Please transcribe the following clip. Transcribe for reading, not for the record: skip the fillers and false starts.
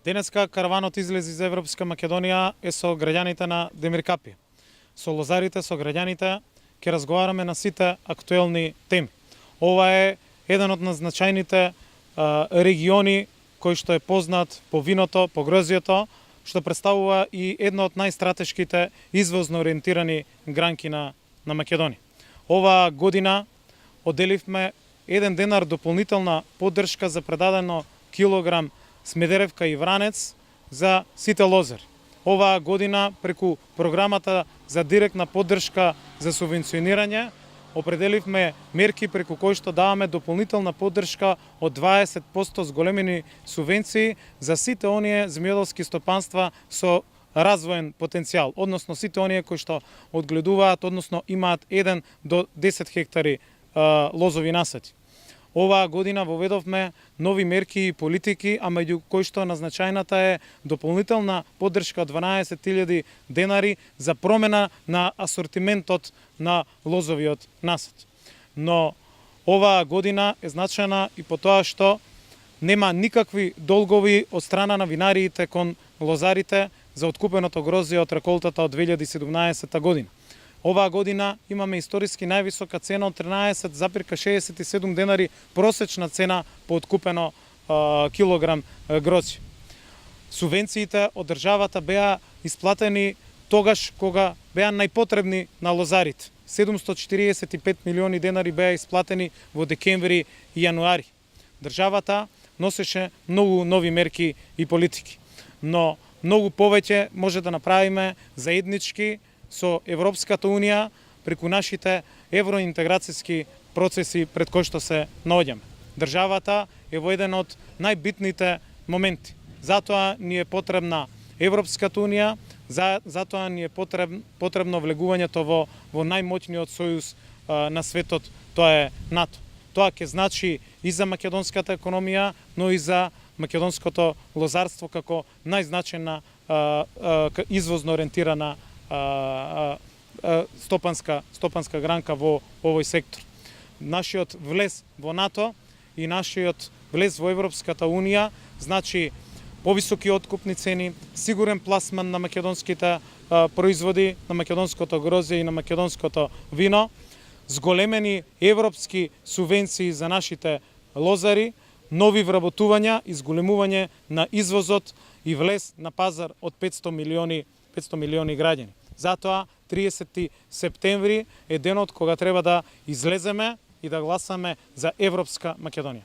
Денеска караванот излези за Европска Македонија е со граѓаните на Демиркапи. Со лозарите, со граѓаните ќе разговараме на сите актуелни теми. Ова е еден од назначајните региони кој што е познат по виното, по грозјето, што представува и едно од најстратешките извозно ориентирани гранки на Македонија. Оваа година одделивме 1 денар дополнителна поддршка за предадено килограм смедеревка и вранец за сите лозари. Оваа година преку програмата за директна поддршка за субвенционирање определивме мерки преку кои што даваме дополнителна поддршка од 20% зголемени субвенции за сите оние земјоделски стопанства со развоен потенцијал, односно сите оние кои што одгледуваат, односно имаат 1 до 10 хектари лозови насади. Оваа година воведовме нови мерки и политики, а меѓу кои што назначајната е дополнителна поддршка од 12.000 денари за промена на асортиментот на лозовиот насад. Но оваа година е значајна и по тоа што нема никакви долгови од страна на винариите кон лозарите за откупеното грозје од реколтата од 2017 година. Оваа година имаме историски највисока цена од 13,67 денари просечна цена по откупено килограм грозје. Субвенциите од државата беа исплатени тогаш кога беа најпотребни на лозарите. 745 милиони денари беа исплатени во декември и јануари. Државата носеше многу нови мерки и политики, но многу повеќе може да направиме заеднички со Европската Унија преку нашите евроинтеграцијски процеси пред кои што се наоѓаме. Државата е во еден од најбитните моменти. Затоа ни е потребна Европската Унија, затоа ни е потребно влегувањето во најмоќниот сојуз на светот, тоа е НАТО. Тоа ќе значи и за македонската економија, но и за македонското лозарство како најзначајна извозно ориентирана стопанска гранка во овој сектор. Нашиот влез во НАТО и нашиот влез во Европската Унија значи повисоки откупни цени, сигурен пласман на македонските производи, на македонското грозје и на македонското вино, зголемени европски субвенции за нашите лозари, нови вработувања, изголемување на извозот и влез на пазар од 500 милиони граѓани. Затоа 30 септември е денот кога треба да излеземе и да гласаме за Европска Македонија.